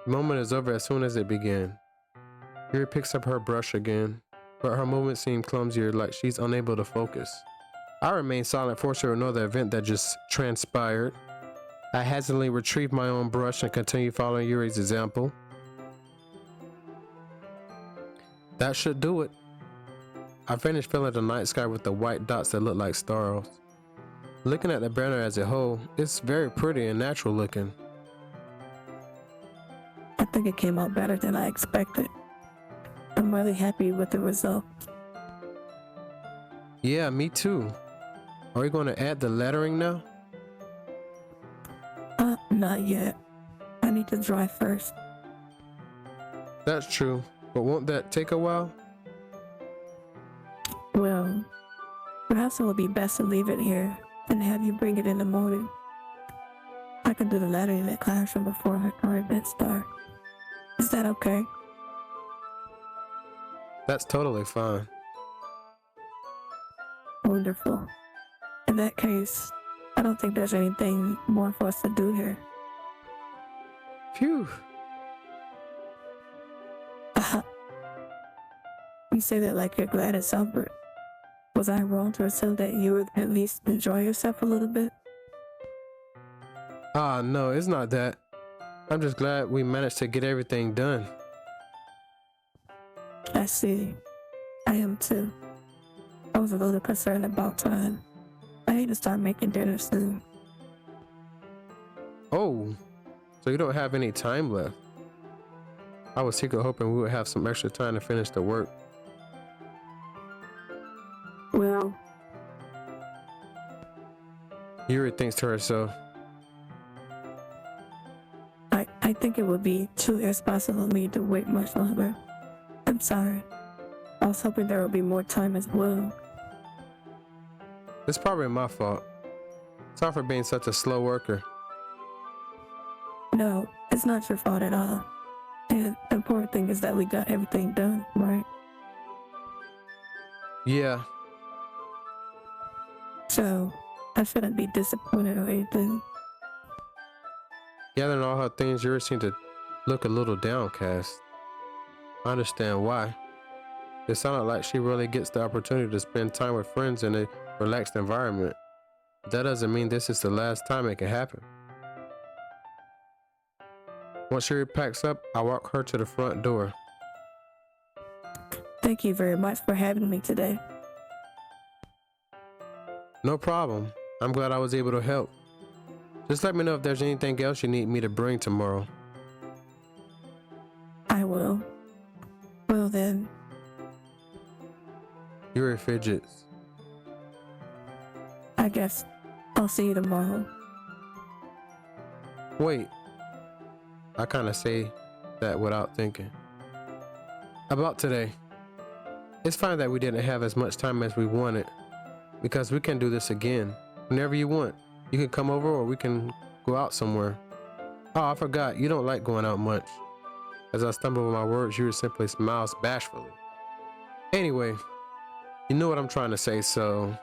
Speaker 2: The moment is over as soon as it began. Yuri picks up her brush again, but her movements seem clumsier, like she's unable to focus. I remain silent, forced to ignore the event that just transpired. I hesitantly retrieve my own brush and continue following Yuri's example. That should do it. I finished filling the night sky with the white dots that look like stars. Looking at the banner as a whole, it's very pretty and natural looking.
Speaker 3: I think it came out better than I expected. I'm really happy with the result.
Speaker 2: Yeah, me too. Are we going to add the lettering now?
Speaker 3: Not yet. I need to dry first.
Speaker 2: That's true, but won't that take a while?
Speaker 3: Well, perhaps it would be best to leave it here and have you bring it in the morning. I can do the lettering in the classroom before our event starts. Is that okay?
Speaker 2: That's totally fine.
Speaker 3: Wonderful. In that case, I don't think there's anything more for us to do here.
Speaker 2: Phew.
Speaker 3: You say that like you're glad it's over. Was I wrong to assume that you would at least enjoy yourself a little bit?
Speaker 2: No, it's not that. I'm just glad we managed to get everything done.
Speaker 3: I see. I am too. I was a little concerned about time. I need to start making dinner soon.
Speaker 2: Oh, so you don't have any time left. I was secretly hoping we would have some extra time to finish the work.
Speaker 3: Well,
Speaker 2: Yuri thinks to herself.
Speaker 3: I think it would be too irresponsible of me to wait much longer. I'm sorry. I was hoping there would be more time as well.
Speaker 2: It's probably my fault. Sorry for being such a slow worker.
Speaker 3: No, it's not your fault at all. And the important thing is that we got everything done, right?
Speaker 2: Yeah,
Speaker 3: So, I shouldn't be disappointed or anything.
Speaker 2: gathering all her things, Yuri seemed to look a little downcast. I understand why. It sounded like she really gets the opportunity to spend time with friends in a relaxed environment. That doesn't mean this is the last time it can happen. Once Yuri packs up, I walk her to the front door.
Speaker 3: Thank you very much for having me today.
Speaker 2: No problem. I'm glad I was able to help. Just let me know if there's anything else you need me to bring tomorrow.
Speaker 3: I will. Well then,
Speaker 2: Yuri fidgets.
Speaker 3: I guess I'll see you tomorrow.
Speaker 2: Wait. I kind of say that without thinking. About today. It's fine that we didn't have as much time as we wanted, because we can do this again. Whenever you want. You can come over or we can go out somewhere. Oh, I forgot. You don't like going out much. As I stumble over my words, Yuri simply smiles bashfully. Anyway, you know what I'm trying to say, so...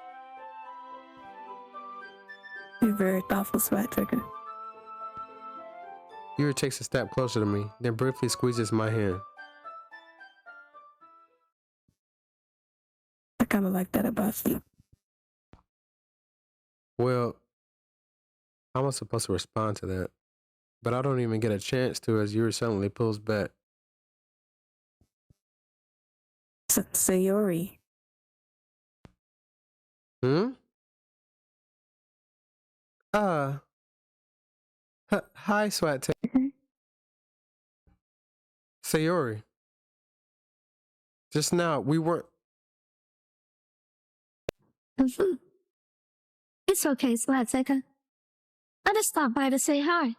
Speaker 3: You're very thoughtful, Swag Trigger.
Speaker 2: Yuri takes a step closer to me, then briefly squeezes my hand.
Speaker 3: I kind of like that about you.
Speaker 2: Well, how am I supposed to respond to that? But I don't even get a chance to as Yuri suddenly pulls back.
Speaker 3: Sayori.
Speaker 2: Hmm? Uh, hi, Swat Sayori. Just now, we weren't.
Speaker 1: Mhm. It's okay, Swatseka. I just stopped by to say hi.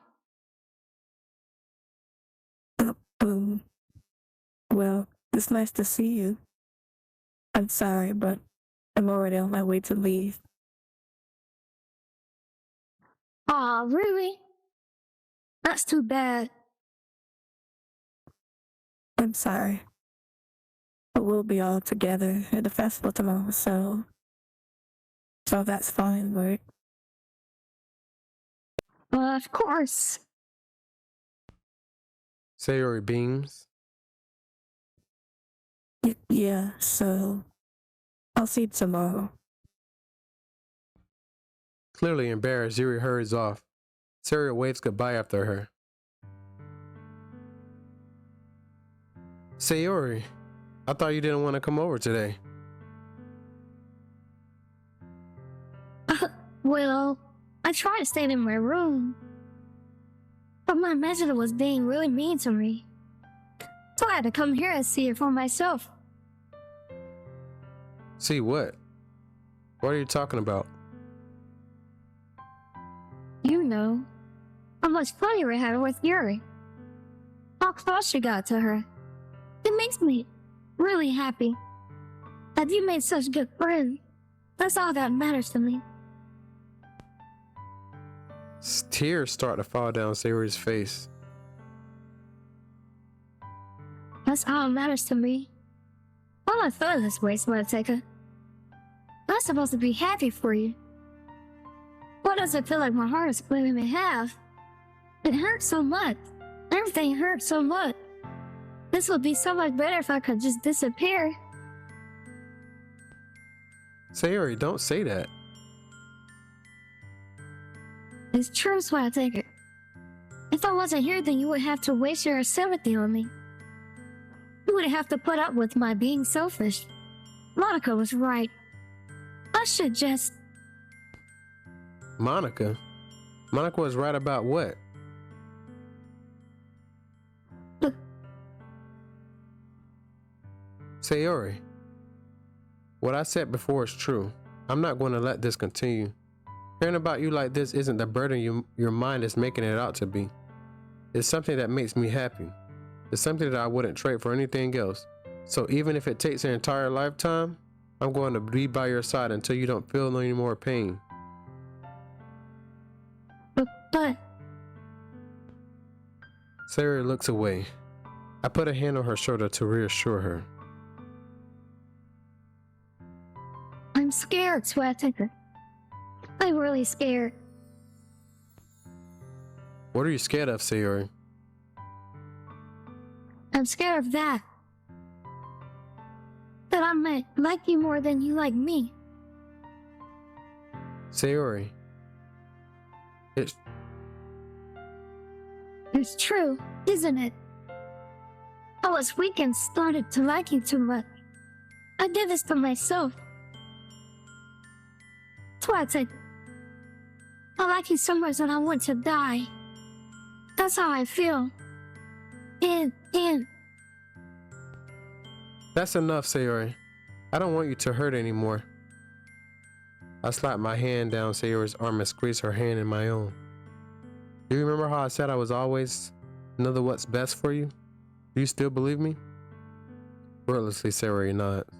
Speaker 3: Boom. Well, it's nice to see you. I'm sorry, but I'm already on my way to leave.
Speaker 1: Aw, really? That's too bad.
Speaker 3: I'm sorry. But we'll be all together at the festival tomorrow, so that's fine, right?
Speaker 1: Of course.
Speaker 2: Sayori beams.
Speaker 3: Yeah, so I'll see you tomorrow.
Speaker 2: Clearly embarrassed, Yuri hurries off. Sayori waves goodbye after her. Sayori, I thought you didn't want to come over today.
Speaker 1: Well, I tried to stay in my room, but my messenger was being really mean to me. So I had to come here and see it for myself.
Speaker 2: See what? What are you talking about?
Speaker 1: You know, how much fun you were having with Yuri. How close you got to her. It makes me really happy that you made such good friends. That's all that matters to me.
Speaker 2: Tears start to fall down Sayori's face.
Speaker 1: That's all that matters to me. I'm not feeling this way, Smarteka. I'm supposed to be happy for you. Why does it feel like my heart is splitting in half? It hurts so much. Everything hurts so much. This would be so much better if I could just disappear.
Speaker 2: Sayori, don't say that.
Speaker 1: It's true, Smarteka. If I wasn't here, then you would have to waste your sympathy on me. You would have to put up with my being selfish. Monica was right. I should just...
Speaker 2: Monica? Monica was right about what?
Speaker 1: Look.
Speaker 2: Sayori, what I said before is true. I'm not going to let this continue. Hearing about you like this isn't the burden your mind is making it out to be. It's something that makes me happy. It's something that I wouldn't trade for anything else. So even if it takes an entire lifetime, I'm going to be by your side until you don't feel any more pain.
Speaker 1: But...
Speaker 2: Sayori looks away. I put a hand on her shoulder to reassure her.
Speaker 1: I'm scared, Sweatinker. I'm really scared.
Speaker 2: What are you scared of, Sayori?
Speaker 1: I'm scared of that. That I might like you more than you like me.
Speaker 2: Sayori,
Speaker 1: It's true, isn't it? I was weak and started to like you too much. I did this to myself. Twilight, I like you so much that I want to die. That's how I feel. And...
Speaker 2: That's enough, Sayori. I don't want you to hurt anymore. I slapped my hand down Sayori's arm and squeezed her hand in my own. Do you remember how I said I was always know what's best for you? Do you still believe me? Wordlessly, Sayori nods.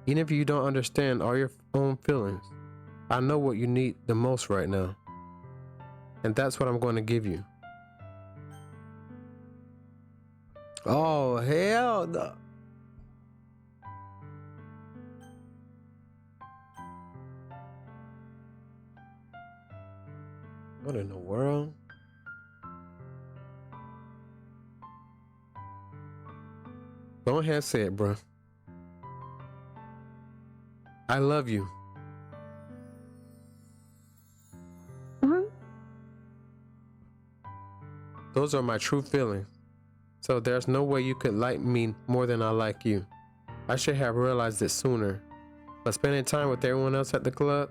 Speaker 2: Even if you don't understand all your own feelings, I know what you need the most right now. And that's what I'm going to give you. Oh, hell no. What in the world? Go ahead, say it, bro. I love you. Those are my true feelings. So there's no way you could like me more than I like you. I should have realized it sooner. But spending time with everyone else at the club,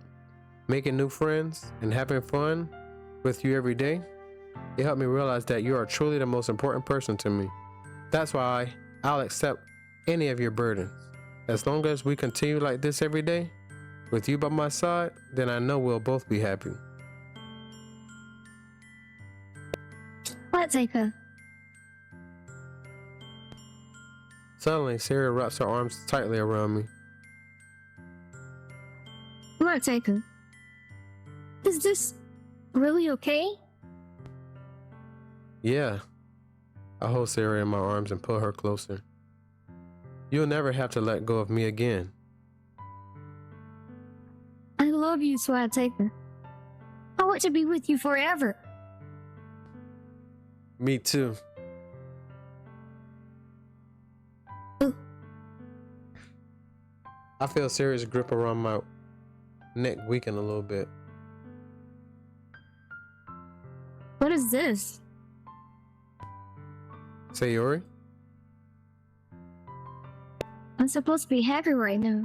Speaker 2: making new friends, and having fun with you every day, it helped me realize that you are truly the most important person to me. That's why I'll accept any of your burdens. As long as we continue like this every day, with you by my side, then I know we'll both be happy.
Speaker 1: What, Seika?
Speaker 2: Suddenly, Sayori wraps her arms tightly around me.
Speaker 1: What, Seika? Is this really okay?
Speaker 2: Yeah. I hold Sayori in my arms and pull her closer. You'll never have to let go of me again.
Speaker 1: I love you, Swateka. I want to be with you forever.
Speaker 2: Me too. I feel Sayori's grip around my neck weaken a little bit.
Speaker 1: What is this?
Speaker 2: Sayori?
Speaker 1: I'm supposed to be happy right now.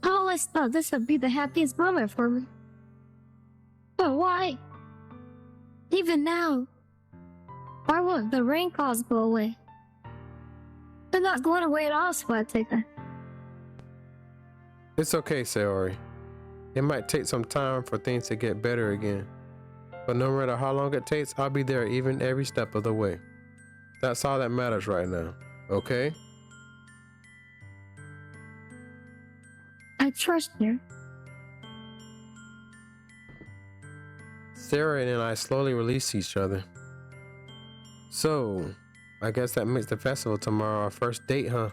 Speaker 1: I always thought this would be the happiest moment for me. But why? Even now, why won't the rain clouds go away? They're not going away at all, Swateka.
Speaker 2: It's okay, Sayori. It might take some time for things to get better again. But no matter how long it takes, I'll be there even every step of the way. That's all that matters right now, okay?
Speaker 1: I trust you.
Speaker 2: Sayori and I slowly release each other. So, I guess that makes the festival tomorrow our first date, huh?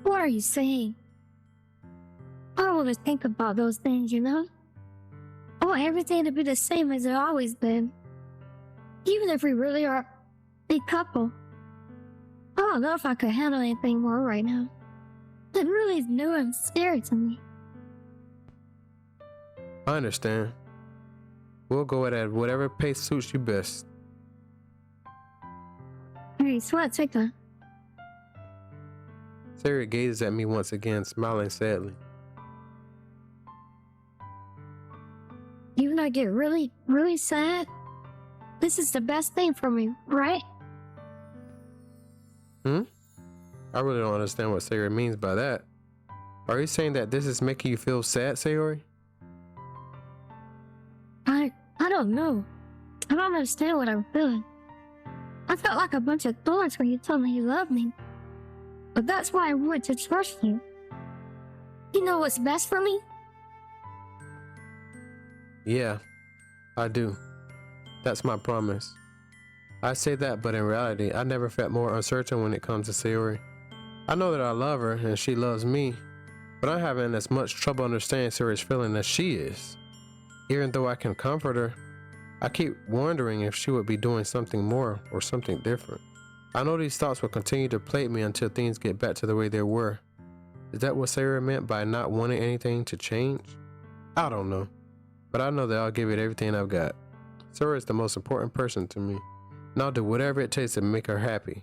Speaker 1: What are you saying? I don't want to think about those things, you know? I want everything to be the same as it always been. Even if we really are a couple. I don't know if I could handle anything more right now. It really is new and scary to me.
Speaker 2: I understand. We'll go at whatever pace suits you best.
Speaker 1: Hey, Swateka.
Speaker 2: Sayori gazes at me once again, smiling sadly.
Speaker 1: Even I get really, really sad. This is the best thing for me, right?
Speaker 2: I really don't understand what Sayori means by that. Are you saying that this is making you feel sad, Sayori?
Speaker 1: I don't know. I don't understand what I'm feeling. I felt like a bunch of thorns when you told me you loved me. But that's why I want to trust you. You know what's best for me?
Speaker 2: Yeah, I do. That's my promise. I say that, but in reality, I never felt more uncertain when it comes to Sayori. I know that I love her and she loves me, but I'm having as much trouble understanding Sayori's feeling as she is. Even though I can comfort her, I keep wondering if she would be doing something more or something different. I know these thoughts will continue to plague me until things get back to the way they were. Is that what Sayori meant by not wanting anything to change? I don't know, but I know that I'll give it everything I've got. Sayori is the most important person to me, and I'll do whatever it takes to make her happy.